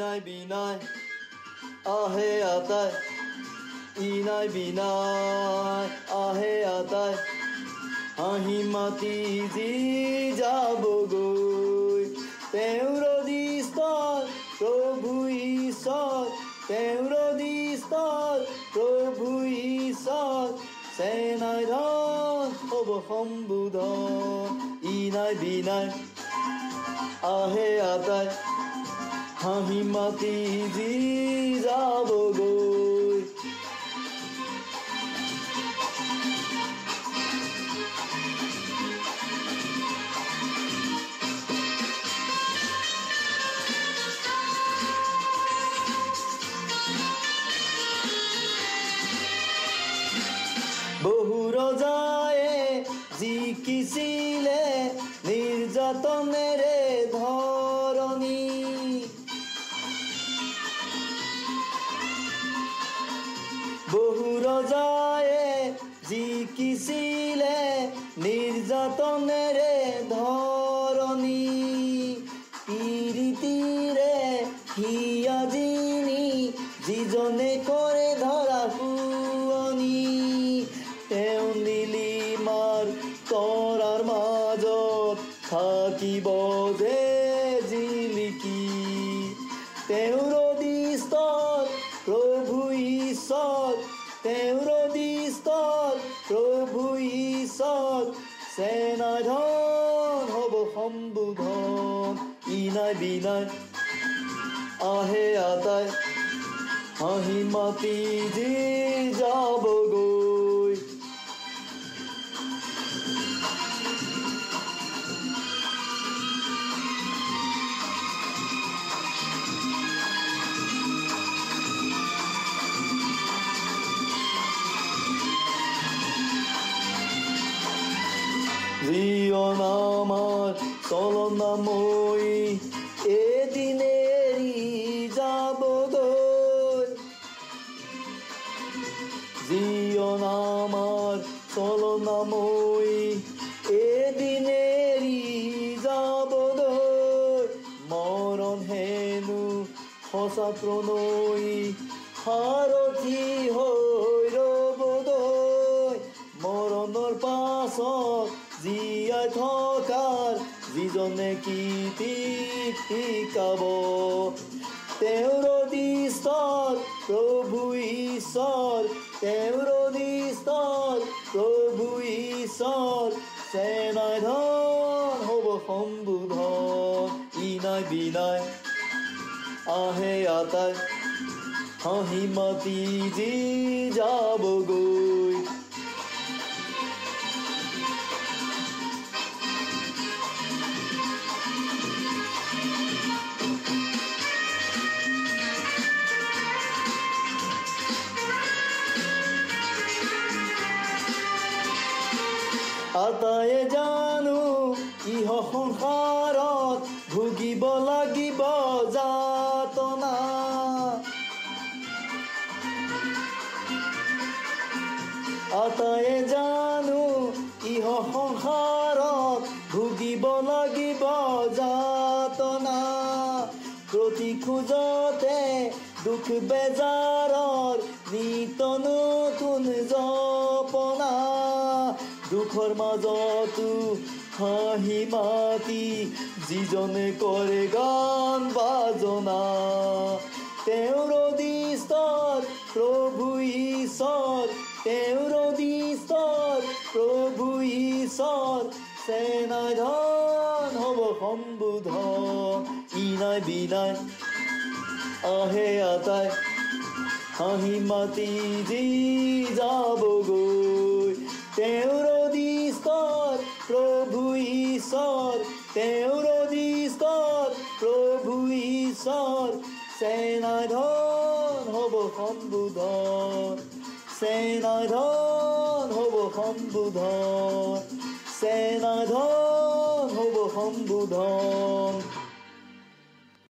ইনাই বিনাই আহে আতাই ইনাই বিনাই আহে আতাই হাঁহি মাতি যি যাব গৈ তেওঁৰ দিষ্টৰ প্ৰভু ঈশ্বৰ তেওঁৰ দিষ্টৰ প্ৰভু ঈশ্বৰ সেনাই ধন হ'ব সম্বোধন ইনাই বিনাই আহে আতাই হাঁহি মাতি যি যাব গৈ বহু ৰজায়ে জিকিছিলে নিৰ্যাতনেৰে ধৰণী বহু ৰজায়ে জিকিছিলে নিৰ্যাতনেৰে ধৰণী পীড়িতিৰে হিয়াজিনি যিজনে কৰে ধৰা শুৱনি তেওঁ নীলিমাৰ তৰাৰ মাজত থাকিব যে জিলিকি তেওঁৰ দিষ্টৰ প্ৰভু ঈশ্বৰ তেওঁৰ দিষ্টৰ প্ৰভু ঈশ্বৰ সেনাই ধন হ'ব সম্বোধন ইনাই বিনাই আহে আতাই হাঁহি মাতি যি যাব গৈ জীবন আমার চলনাময়ী এদিন এরি যাব গৈ জীবন আমার চলনাময়ী এদিন এরি যাব গৈ মৰণ হেনো সঁচা প্ৰণয়ী সাৰথি হৈ ৰ'ব গৈ মৰণৰ পাছত জীয়াই থকাৰ যিজনে কীৰ্তি শিকাব তেওঁৰ দিষ্টৰ প্ৰভু ঈশ্বৰ তেওঁৰ দিষ্টৰ প্ৰভু ঈশ্বৰ সেনাই ধন হ'ব সম্বোধন ইনাই বিনাই আহে আতাই হাঁহি মাতি যি যাব গৈ আতায়ে জানো ইহ সংসাৰত ভুগিব লাগিব যাতনা আতায়ে জানো ইহ সংসাৰত ভুগিব লাগিব যাতনা প্ৰতি খোজতে দুখ বেজাৰৰ নিত নতুন জপনা দুখৰ মাজতো হাঁহি মাতি যিজনে কৰে গান বাজনা তেওঁৰ দিষ্টৰ প্ৰভু ঈশ্বৰ তেওঁৰ দিষ্টৰ প্ৰভু ঈশ্বৰ সেনাই ধন হ'ব সম্বোধন ইনাই বিনাই আহে আতাই হাঁহি মাতি যি যাব গৈ তেওঁৰ দিষ্টৰ প্ৰভু ঈশ্বৰ তেওঁৰ দিষ্টৰ প্ৰভু ঈশ্বৰ সেনাই ধন হ'ব সম্বোধন সেনাই ধন হ'ব সম্বোধন সেনাই ধন হ'ব সম্বোধন